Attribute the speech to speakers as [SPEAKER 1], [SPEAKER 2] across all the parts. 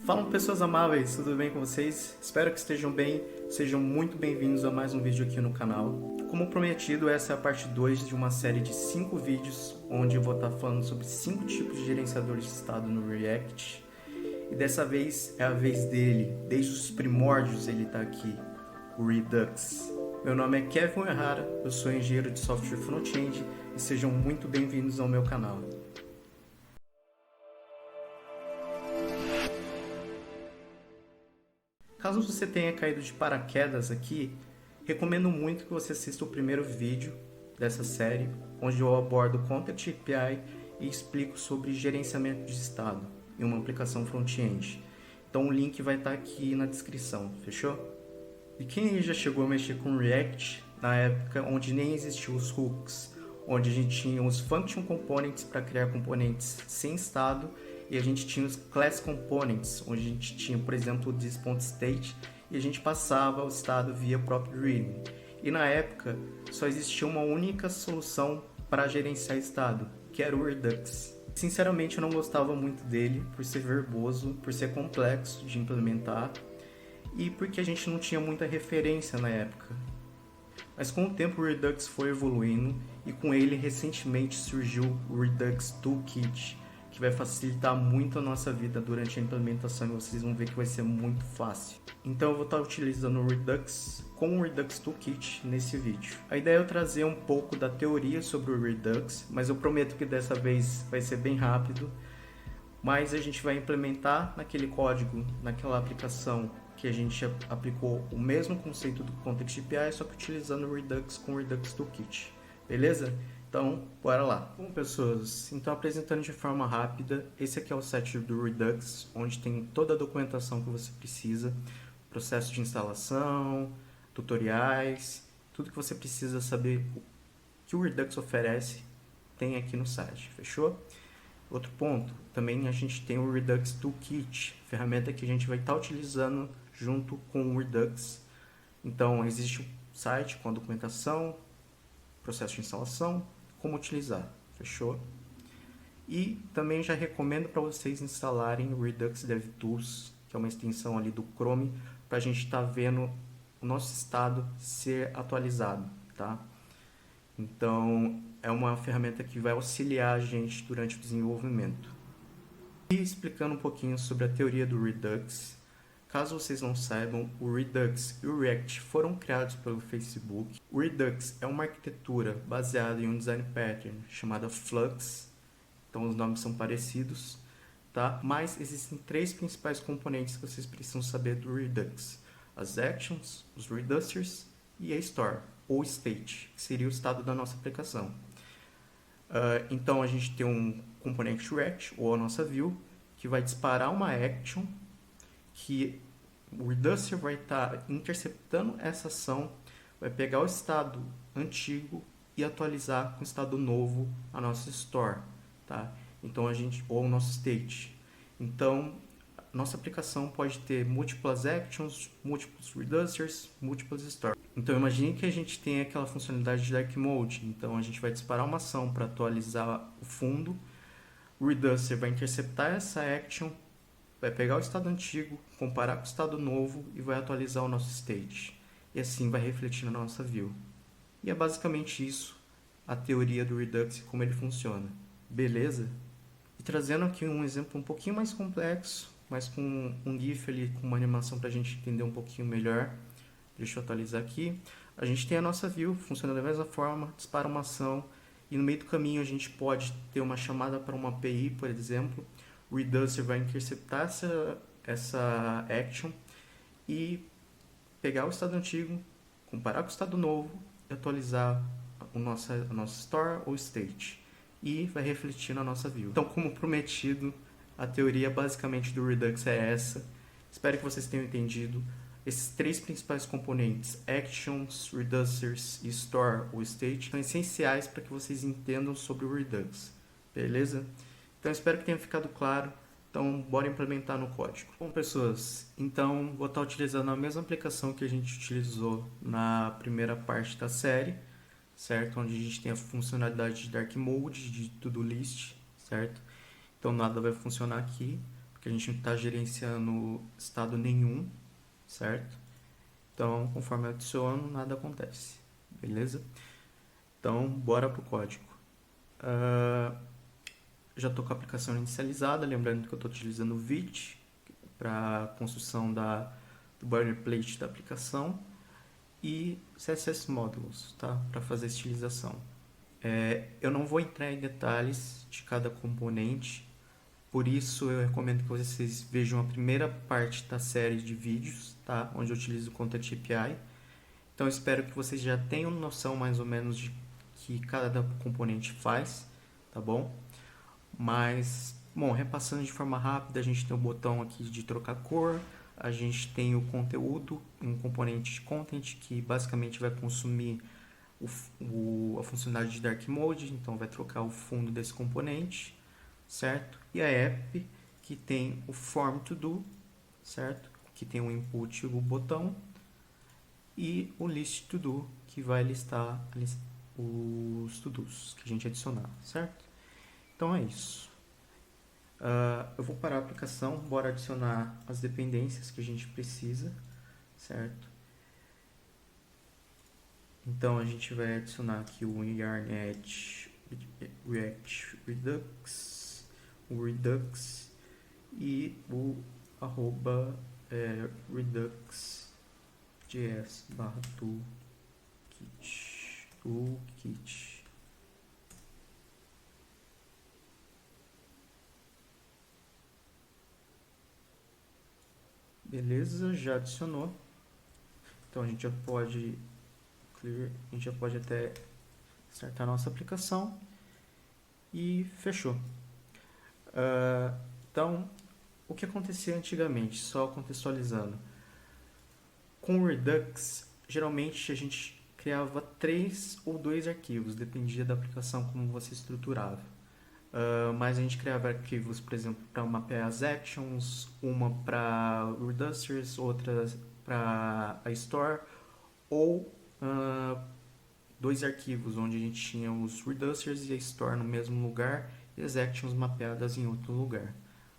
[SPEAKER 1] Falam pessoas amáveis, tudo bem com vocês? Espero que estejam bem, sejam muito bem-vindos a mais um vídeo aqui no canal. Como prometido, essa é a parte 2 de uma série de 5 vídeos, onde eu vou estar falando sobre 5 tipos de gerenciadores de estado no React. E dessa vez é a vez dele, desde os primórdios ele está aqui, o Redux. Meu nome é Kevin Errara, eu sou engenheiro de software front-end e sejam muito bem-vindos ao meu canal. Caso você tenha caído de paraquedas aqui, recomendo muito que você assista o primeiro vídeo dessa série, onde eu abordo o Content API e explico sobre gerenciamento de estado em uma aplicação front-end. Então o link vai estar aqui na descrição, fechou? E quem aí já chegou a mexer com React na época onde nem existiam os hooks, onde a gente tinha os function components para criar componentes sem estado, e a gente tinha os class components, onde a gente tinha, por exemplo, o this.state, e a gente passava o estado via próprio readme. E na época só existia uma única solução para gerenciar estado, que era o Redux. Sinceramente eu não gostava muito dele, por ser verboso, por ser complexo de implementar, e porque a gente não tinha muita referência na época. Mas com o tempo o Redux foi evoluindo, e com ele recentemente surgiu o Redux Toolkit, que vai facilitar muito a nossa vida durante a implementação e vocês vão ver que vai ser muito fácil. Então eu vou estar utilizando o Redux com o Redux Toolkit nesse vídeo. A ideia é eu trazer um pouco da teoria sobre o Redux, mas eu prometo que dessa vez vai ser bem rápido. Mas a gente vai implementar naquele código, naquela aplicação que a gente aplicou o mesmo conceito do Content API, só que utilizando o Redux com o Redux Toolkit. Beleza? Então, bora lá. Bom, pessoas, então apresentando de forma rápida, esse aqui é o site do Redux, onde tem toda a documentação que você precisa, processo de instalação, tutoriais, tudo que você precisa saber o que o Redux oferece, tem aqui no site, fechou? Outro ponto, também a gente tem o Redux Toolkit, ferramenta que a gente vai estar utilizando junto com o Redux. Então, existe o site com a documentação, processo de instalação, como utilizar, fechou? E também já recomendo para vocês instalarem o Redux DevTools, que é uma extensão ali do Chrome, para a gente estar vendo o nosso estado ser atualizado, tá? Então, é uma ferramenta que vai auxiliar a gente durante o desenvolvimento. E explicando um pouquinho sobre a teoria do Redux, caso vocês não saibam, o Redux e o React foram criados pelo Facebook. O Redux é uma arquitetura baseada em um design pattern chamado Flux, então os nomes são parecidos, tá? Mas existem 3 principais componentes que vocês precisam saber do Redux: as actions, os reducers e a store, ou state, que seria o estado da nossa aplicação. Então a gente tem um componente React, ou a nossa view, que vai disparar uma action, que o reducer vai estar interceptando essa ação, vai pegar o estado antigo e atualizar com o estado novo a nossa store, tá? Então ou o nosso state. Então, nossa aplicação pode ter múltiplas actions, múltiplos reducers, múltiplas stores. Então, imagine que a gente tem aquela funcionalidade de dark mode. Então, a gente vai disparar uma ação para atualizar o fundo. O reducer vai interceptar essa action, vai pegar o estado antigo, comparar com o estado novo e vai atualizar o nosso state. E assim vai refletir na nossa view. E é basicamente isso, a teoria do Redux e como ele funciona. Beleza? E trazendo aqui um exemplo um pouquinho mais complexo, mas com um GIF ali, com uma animação para a gente entender um pouquinho melhor. Deixa eu atualizar aqui. A gente tem a nossa view, funciona da mesma forma, dispara uma ação, e no meio do caminho a gente pode ter uma chamada para uma API, por exemplo. O Reducer vai interceptar essa action e pegar o estado antigo, comparar com o estado novo e atualizar a nossa store ou state. E vai refletir na nossa view. Então, como prometido, a teoria basicamente do Redux é essa. Espero que vocês tenham entendido. Esses 3 principais componentes, actions, reducers e store ou state, são essenciais para que vocês entendam sobre o Redux. Beleza? Então, espero que tenha ficado claro. Então, bora implementar no código. Bom, pessoas, então vou estar utilizando a mesma aplicação que a gente utilizou na primeira parte da série, certo? Onde a gente tem a funcionalidade de Dark Mode, de To-Do List, certo? Então, nada vai funcionar aqui, porque a gente não está gerenciando estado nenhum, certo? Então, conforme eu adiciono, nada acontece, beleza? Então, bora pro código. Já estou com a aplicação inicializada, lembrando que eu estou utilizando o Vite para construção do boilerplate da aplicação e CSS Modules, tá? Para fazer a estilização. Eu não vou entrar em detalhes de cada componente, por isso eu recomendo que vocês vejam a primeira parte da série de vídeos, tá? Onde eu utilizo o Content API. Então eu espero que vocês já tenham noção mais ou menos de que cada componente faz, tá bom? Mas, bom, repassando de forma rápida, a gente tem o botão aqui de trocar cor, a gente tem o conteúdo, um componente de content que basicamente vai consumir a funcionalidade de Dark Mode, então vai trocar o fundo desse componente, certo? E a app que tem o form to do, certo? Que tem o input e o botão, e o list to do, que vai listar os to-dos que a gente adicionar, certo? Então é isso. Eu vou parar a aplicação, bora adicionar as dependências que a gente precisa, certo? Então a gente vai adicionar aqui o Yarn-Edge React Redux, o Redux e o redux.js/toolkit. Beleza, já adicionou. Então a gente já pode até startar a nossa aplicação e fechou. Então, o que acontecia antigamente, só contextualizando. Com o Redux, geralmente a gente criava 3 ou 2 arquivos, dependia da aplicação como você estruturava. Mas a gente criava arquivos, por exemplo, para mapear as actions, uma para Reducers, outra para a Store, ou 2 arquivos onde a gente tinha os Reducers e a Store no mesmo lugar e as actions mapeadas em outro lugar,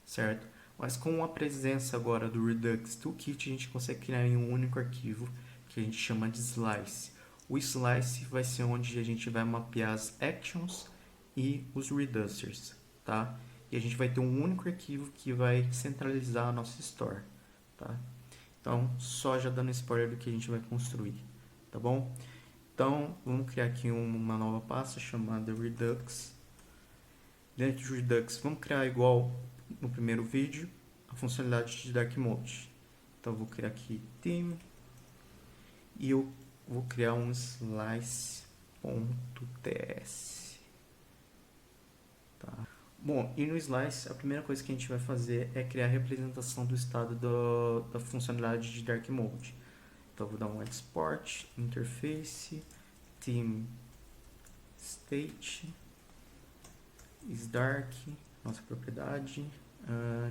[SPEAKER 1] certo? Mas com a presença agora do Redux Toolkit, a gente consegue criar em um único arquivo que a gente chama de Slice. O Slice vai ser onde a gente vai mapear as actions e os reducers, tá? E a gente vai ter um único arquivo que vai centralizar a nossa store, tá? Então, só já dando spoiler do que a gente vai construir, tá bom? Então, vamos criar aqui uma nova pasta chamada Redux. Dentro do Redux, vamos criar igual no primeiro vídeo, a funcionalidade de Dark Mode. Então, eu vou criar aqui theme e eu vou criar um slice.ts. Tá. Bom, e no Slice, a primeira coisa que a gente vai fazer é criar a representação do estado da funcionalidade de Dark Mode. Então, eu vou dar um export, interface, theme state, isDark, nossa propriedade,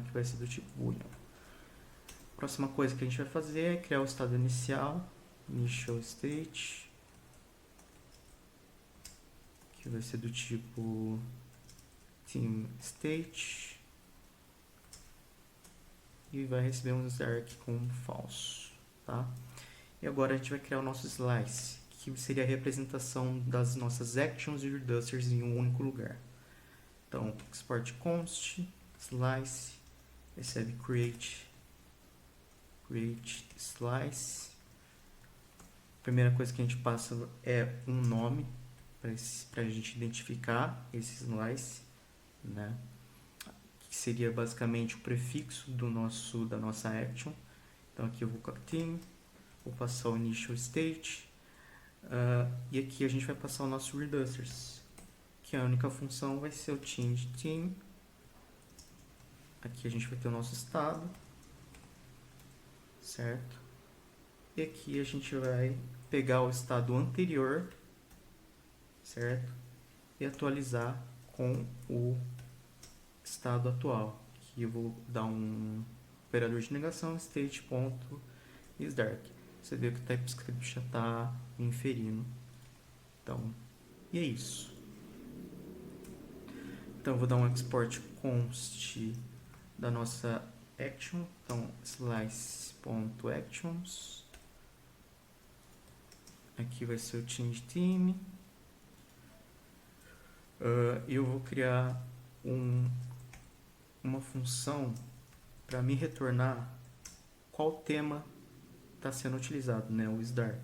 [SPEAKER 1] que vai ser do tipo boolean. Próxima coisa que a gente vai fazer é criar o estado inicial, initial state, que vai ser do tipo theme state, e vai receber um isDark com falso, tá? E agora a gente vai criar o nosso slice, que seria a representação das nossas actions e reducers em um único lugar. Então, export const, slice, recebe create slice. A primeira coisa que a gente passa é um nome para a gente identificar esse slice, né? Que seria basicamente o prefixo da nossa action. Então aqui eu vou com a theme, vou passar o initial state, e aqui a gente vai passar o nosso reducers, que a única função vai ser o change theme. Aqui a gente vai ter o nosso estado, certo? E aqui a gente vai pegar o estado anterior, certo? E atualizar com o estado atual. Aqui eu vou dar um operador de negação, state.isDark. Você vê que o TypeScript já está inferindo. Então, e é isso. Então, eu vou dar um export const da nossa action, então slice.actions, aqui vai ser o change theme, e eu vou criar uma função para me retornar qual tema está sendo utilizado, né, o Dark.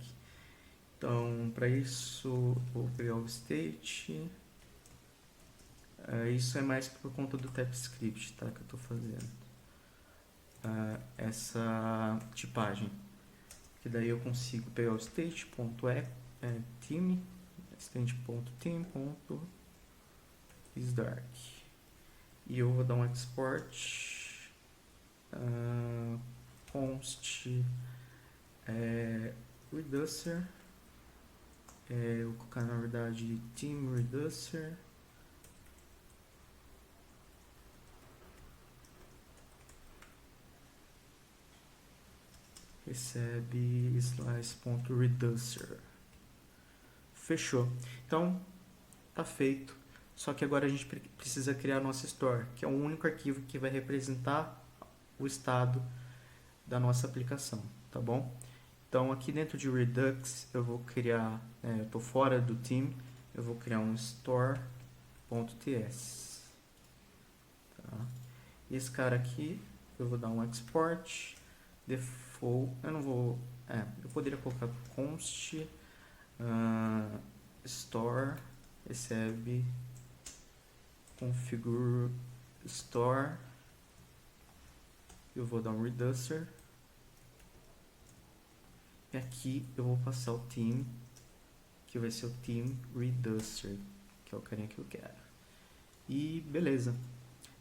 [SPEAKER 1] Então, para isso, vou pegar o state. Isso é mais por conta do TypeScript, tá, que eu estou fazendo. Essa tipagem. Que daí eu consigo pegar o state.theme, state.theme.isDark. E eu vou dar um export const reducer. Eu vou colocar na verdade theme reducer. Recebe slice.reducer. Fechou. Então, tá feito. Só que agora a gente precisa criar a nossa store, que é o único arquivo que vai representar o estado da nossa aplicação, tá bom? Então, aqui dentro de Redux, eu vou criar, eu estou fora do theme, eu vou criar um store.ts. Tá? E esse cara aqui, eu vou dar um export, default, eu não vou, eu poderia colocar const store, recebe configure store, eu vou dar um reducer, e aqui eu vou passar o theme, que vai ser o theme reducer, que é o carinha que eu quero. E beleza.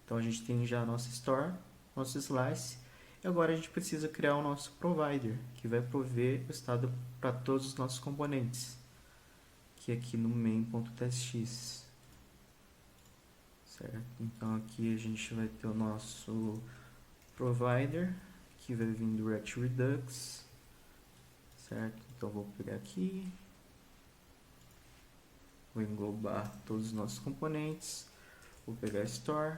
[SPEAKER 1] Então a gente tem já a nossa store, nosso slice, e agora a gente precisa criar o nosso provider, que vai prover o estado para todos os nossos componentes, que é aqui no main.txt. Certo? Então aqui a gente vai ter o nosso provider, que vai vir do Redux. Certo? Então eu vou pegar aqui, vou englobar todos os nossos componentes, vou pegar a store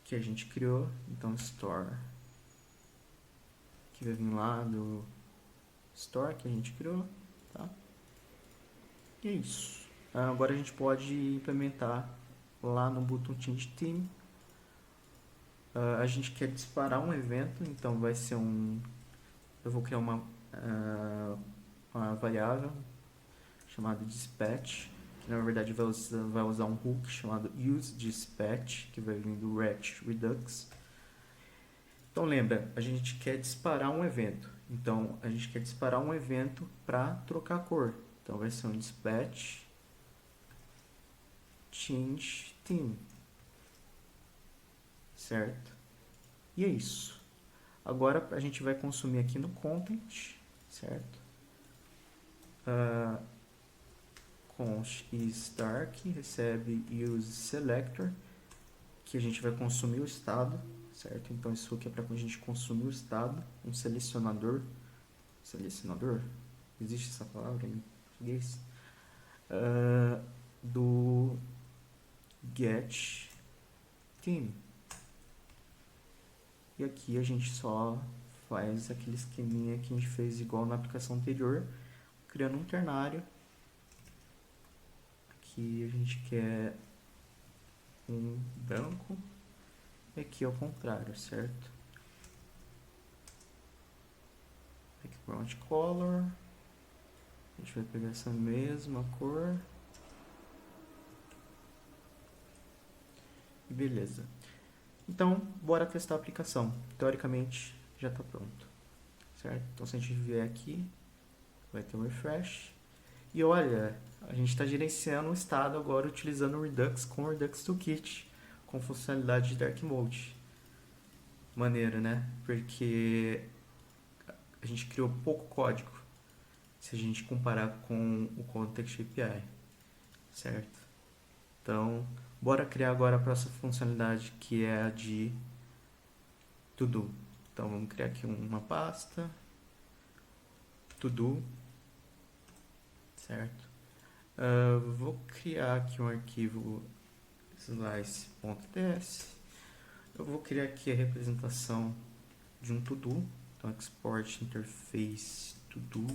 [SPEAKER 1] que a gente criou, então store que vai vir lá do store que a gente criou, tá? E é isso. Agora a gente pode implementar lá no botão change theme. A gente quer disparar um evento, então vai ser eu vou criar uma variável chamada dispatch, que na verdade vai usar um hook chamado useDispatch, que vai vir do Redux. Então lembra, a gente quer disparar um evento. Então a gente quer disparar um evento para trocar a cor. Então vai ser um dispatch change theme. Certo? E é isso. Agora a gente vai consumir aqui no content, certo? Const isDark recebe useSelector, que a gente vai consumir o estado, certo? Então isso aqui é para a gente consumir o estado, um selecionador. Selecionador? Existe essa palavra em português? Do get theme. E aqui a gente só faz aquele esqueminha que a gente fez igual na aplicação anterior, criando um ternário. Aqui a gente quer um branco, e aqui é o contrário, certo? Background color, a gente vai pegar essa mesma cor, e beleza. Então, bora testar a aplicação. Teoricamente, já está pronto, certo? Então, se a gente vier aqui, vai ter um refresh. E olha, a gente está gerenciando o estado agora utilizando o Redux com o Redux Toolkit, com funcionalidade de Dark Mode. Maneiro, né? Porque a gente criou pouco código, se a gente comparar com o Context API, certo? Então, bora criar agora a próxima funcionalidade, que é a de To-Do. Então, vamos criar aqui uma pasta, To-Do, certo? Vou criar aqui um arquivo slice.ts. Eu vou criar aqui a representação de um to-do. Então, export interface to-do.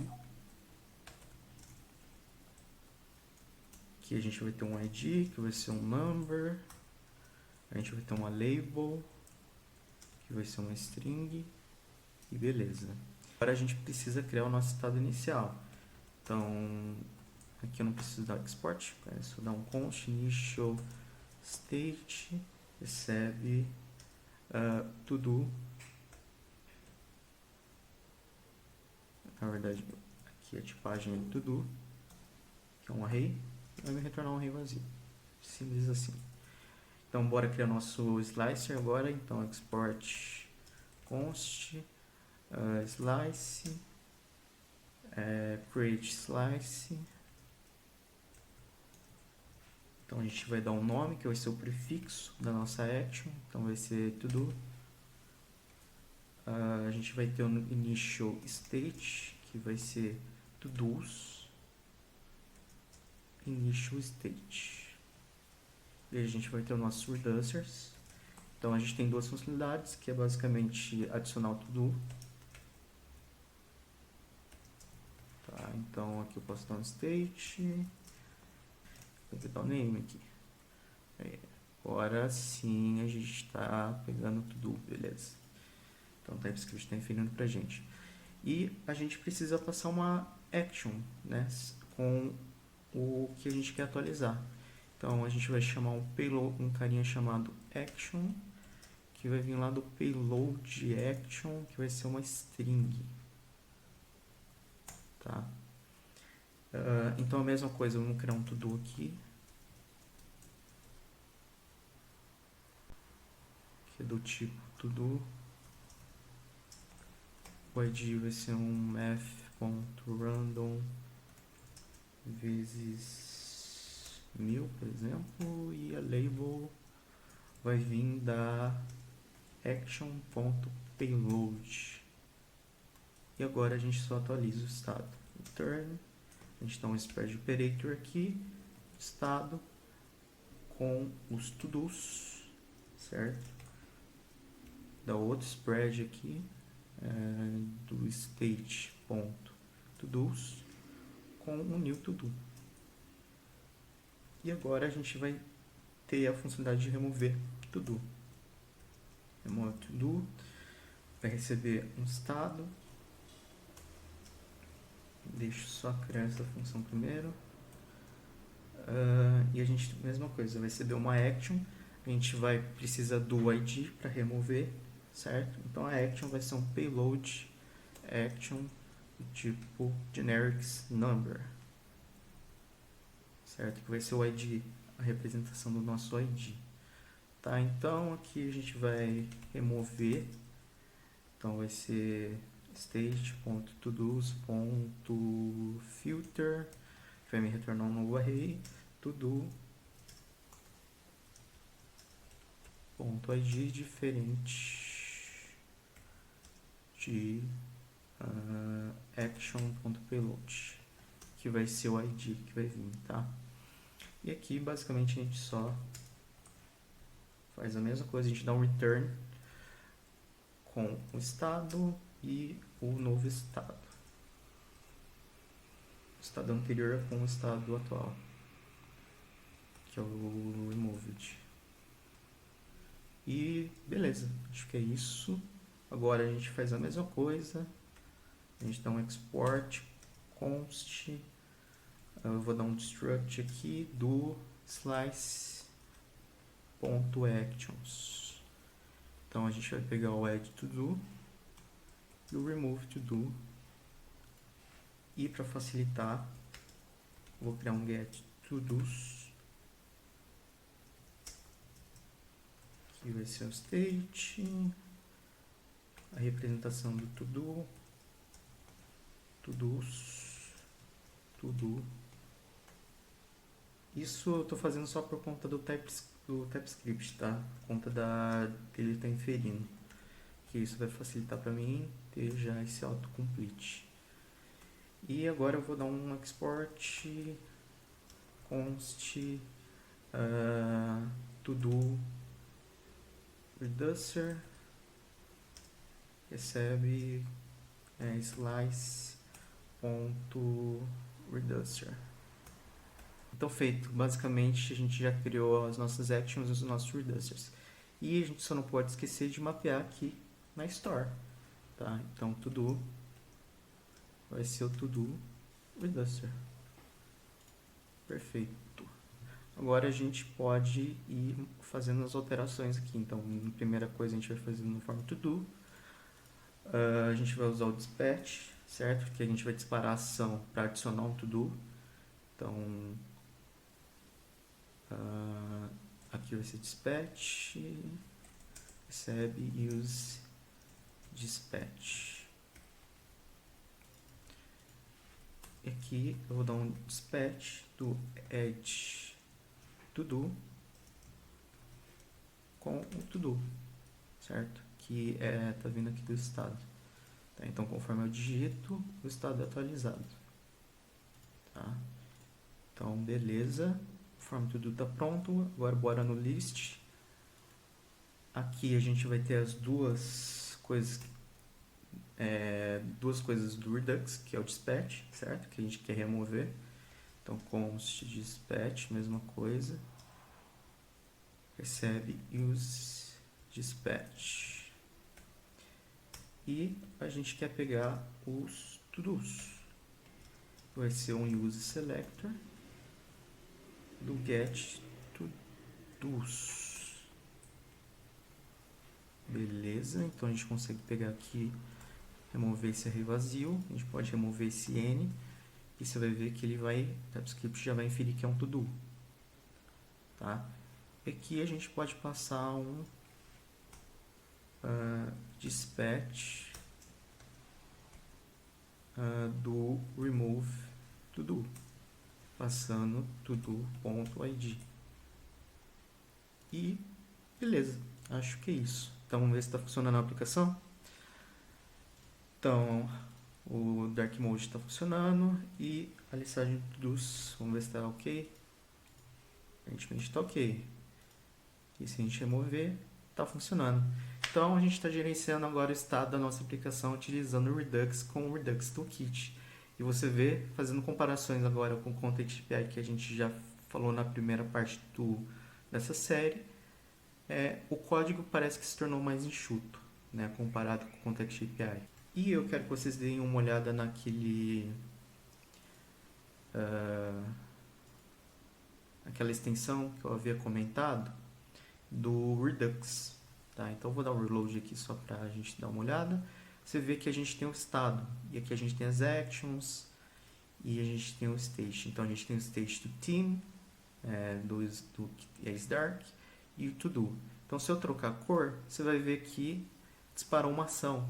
[SPEAKER 1] Aqui a gente vai ter um ID, que vai ser um number. A gente vai ter uma label, que vai ser uma string. E beleza. Agora a gente precisa criar o nosso estado inicial. Então, aqui eu não preciso dar export, é só dar um const initial state, recebe to-do. Na verdade, aqui a tipagem é to-do, que é um array, vai me retornar um array vazio. Simples assim. Então, bora criar nosso slicer agora. Então, export const slice, create slice. Então, a gente vai dar um nome, que vai ser o prefixo da nossa action. Então, vai ser to-do. A gente vai ter o initial state, que vai ser to-dos. Initial state. E a gente vai ter o nosso reducers. Então, a gente tem duas funcionalidades, que é basicamente adicionar o to-do. Tá, então, aqui eu posso dar um state. Vou dar o name aqui. Aí, agora sim a gente está pegando to-do, beleza. Então, o TypeScript está inferindo pra gente. E a gente precisa passar uma action, né, com o que a gente quer atualizar. Então, a gente vai chamar um payload, um carinha chamado action, que vai vir lá do payload action, que vai ser uma string. Tá? Então, a mesma coisa, vamos criar um to-do aqui. Que é do tipo to-do. O ID vai ser um math.random vezes 1000, por exemplo. E a label vai vir da action.payload. E agora a gente só atualiza o estado. Return. A gente dá um spread operator aqui, estado, com os to-dos, certo? Dá outro spread aqui, do state.todos, com o new to-do. E agora a gente vai ter a funcionalidade de remover to-do. Remove to-do, vai receber um estado. Deixa eu só criar essa função primeiro. E a gente, mesma coisa, vai receber uma action. A gente vai precisar do ID para remover, certo? Então a action vai ser um payload action tipo generics number, certo? Que vai ser o ID, a representação do nosso ID. Tá? Então aqui a gente vai remover. Então vai ser state.todos.filter, que vai me retornar um novo array, todo.id diferente de action.payload, que vai ser o ID que vai vir, tá? E aqui basicamente a gente só faz a mesma coisa, a gente dá um return com o estado e o novo estado. O estado anterior com o estado atual, que é o removed. E beleza, acho que é isso. Agora a gente faz a mesma coisa. A gente dá um export const. Eu vou dar um struct aqui do slice.actions. Então a gente vai pegar o add to do e o remove to do. E para facilitar, vou criar um get to dos, que vai ser o state, a representação do to do, to dos, to do. Isso eu estou fazendo só por conta do TypeScript, tá? Por conta que ele está inferindo. Que isso vai facilitar para mim ter já esse autocomplete. E agora eu vou dar um export const to do reducer, recebe slice.reducer. Então feito, basicamente a gente já criou as nossas actions e os nossos reducers. E a gente só não pode esquecer de mapear aqui na store, tá? Então to-do vai ser o to-do reducer. Perfeito. Agora a gente pode ir fazendo as alterações aqui. Então, a primeira coisa a gente vai fazer no form to-do. A gente vai usar o dispatch, certo? Porque a gente vai disparar a ação para adicionar um to-do. Então, aqui vai ser dispatch, recebe use dispatch. E aqui eu vou dar um dispatch do add to-do com o to-do, certo? Que tá vindo aqui do estado. Tá? Então, conforme eu digito, o estado é atualizado. Tá? Então, beleza. O form to-do tá pronto. Agora, bora no list. Aqui a gente vai ter as duas coisas do Redux, que é o dispatch, certo? Que a gente quer remover. Então, const dispatch, mesma coisa. Recebe use dispatch. E a gente quer pegar os to-dos. Vai ser um use selector do get to-dos. Beleza, então a gente consegue pegar aqui, remover esse array vazio. A gente pode remover esse n. E você vai ver que ele vai, o TypeScript já vai inferir que é um to-do. Tá? E aqui a gente pode passar um dispatch do remove to-do, passando to-do.id. E beleza, acho que é isso. Então vamos ver se está funcionando a aplicação. Então o Dark Mode está funcionando e a listagem de to-dos, vamos ver se está ok. Aparentemente está ok. E se a gente remover, está funcionando. Então a gente está gerenciando agora o estado da nossa aplicação utilizando o Redux com o Redux Toolkit. E você vê, fazendo comparações agora com o Content API que a gente já falou na primeira parte dessa série, o código parece que se tornou mais enxuto, né, comparado com o Content API. E eu quero que vocês deem uma olhada aquela extensão que eu havia comentado do Redux. Tá? Então eu vou dar um reload aqui só para a gente dar uma olhada. Você vê que a gente tem o estado, e aqui a gente tem as actions, e a gente tem o state. Então a gente tem o state do team, do isDark, e o to-do. Então se eu trocar a cor, você vai ver que disparou uma ação,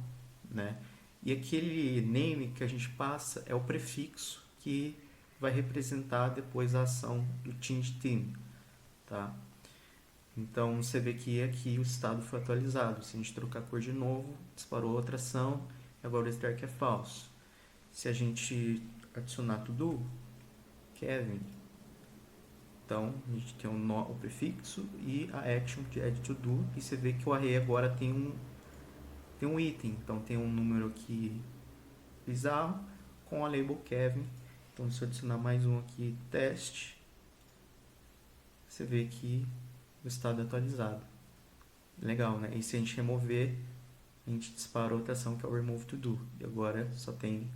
[SPEAKER 1] né? E aquele name que a gente passa é o prefixo que vai representar depois a ação do change team, tá? Então você vê que aqui o estado foi atualizado. Se a gente trocar a cor de novo, disparou outra ação, e agora o isDark é falso. Se a gente adicionar to-do, Kevin, então a gente tem o prefixo e a action de add to-do, e você vê que o array agora tem um item, então tem um número aqui bizarro com a label Kevin. Então se eu adicionar mais um aqui, teste, você vê que o estado é atualizado. Legal, né? E se a gente remover, a gente dispara outra ação que é o remove to do, e agora só tem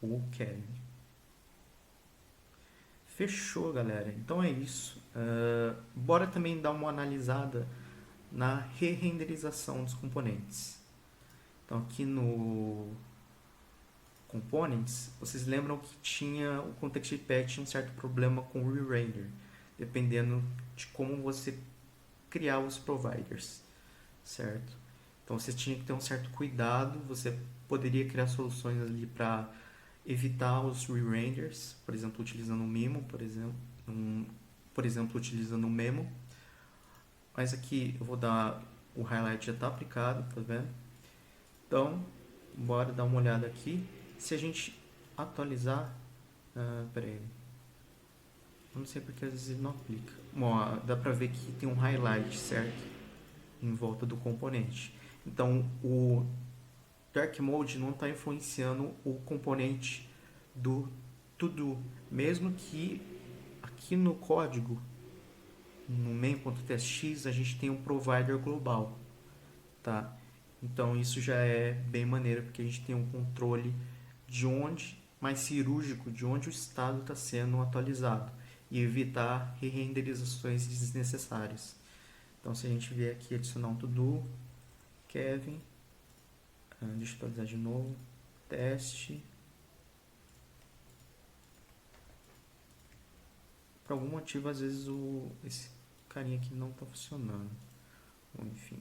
[SPEAKER 1] o Kevin. Fechou, galera. Então é isso. Bora também dar uma analisada na re-renderização dos componentes. Então aqui no Components, vocês lembram que tinha o Context API tinha um certo problema com o re-render, dependendo de como você criar os providers, certo? Então você tinha que ter um certo cuidado. Você poderia criar soluções ali para evitar os re-renders, por exemplo, utilizando o Memo, por exemplo, utilizando o Memo. Mas aqui eu vou dar o highlight, já está aplicado, tá vendo? Então, bora dar uma olhada aqui. Se a gente atualizar, peraí, eu não sei porque às vezes ele não aplica. Bom, dá pra ver que tem um highlight, certo? em volta do componente. Então, o Dark Mode não está influenciando o componente do To-Do, mesmo que aqui no código, no main.txt, a gente tem um provider global, tá? Então isso já é bem maneiro, porque a gente tem um controle de onde, mais cirúrgico, de onde o estado está sendo atualizado e evitar re-renderizações desnecessárias. Então se a gente vier aqui adicionar um to-do, Kevin, deixa eu atualizar de novo, teste. Por algum motivo, às vezes, esse carinha aqui não está funcionando. Bom, enfim,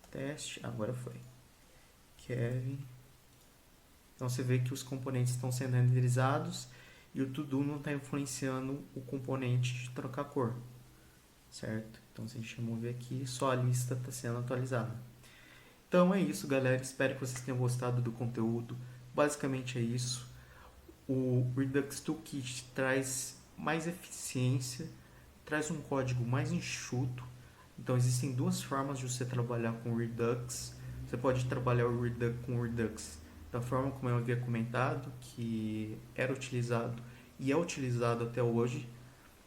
[SPEAKER 1] teste, agora foi. Kevin. Então você vê que os componentes estão sendo renderizados e o to-do não está influenciando o componente de trocar cor, certo? Então se a gente remover aqui, só a lista está sendo atualizada. Então é isso, galera. Espero que vocês tenham gostado do conteúdo. Basicamente é isso. O Redux Toolkit traz mais eficiência, traz um código mais enxuto. Então existem duas formas de você trabalhar com o Redux. Você pode trabalhar com o Redux da forma como eu havia comentado, que era utilizado e é utilizado até hoje,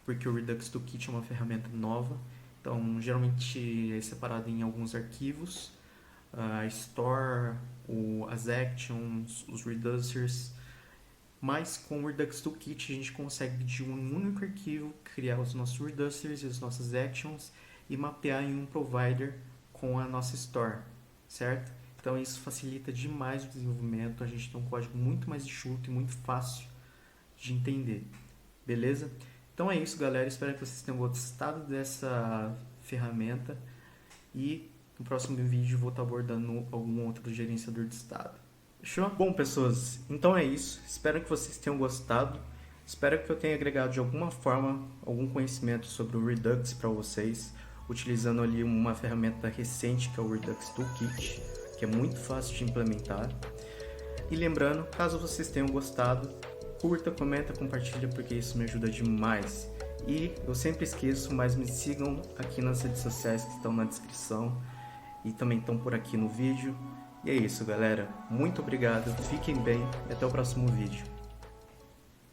[SPEAKER 1] porque o Redux Toolkit é uma ferramenta nova. Então geralmente é separado em alguns arquivos, a Store, as Actions, os Reducers. Mas com o Redux Toolkit a gente consegue de um único arquivo criar os nossos Reducers e as nossas Actions e mapear em um provider com a nossa Store, certo? Então isso facilita demais o desenvolvimento, a gente tem um código muito mais enxuto e muito fácil de entender, beleza? Então é isso, galera, espero que vocês tenham gostado dessa ferramenta e no próximo vídeo vou estar abordando algum outro gerenciador de estado. Fechou? Bom, pessoas, então é isso. Espero que vocês tenham gostado. Espero que eu tenha agregado de alguma forma algum conhecimento sobre o Redux para vocês, utilizando ali uma ferramenta recente que é o Redux Toolkit, que é muito fácil de implementar. E lembrando, caso vocês tenham gostado, curta, comenta, compartilha, porque isso me ajuda demais. E eu sempre esqueço, mas me sigam aqui nas redes sociais que estão na descrição e também estão por aqui no vídeo. E é isso, galera. Muito obrigado, fiquem bem e até o próximo vídeo.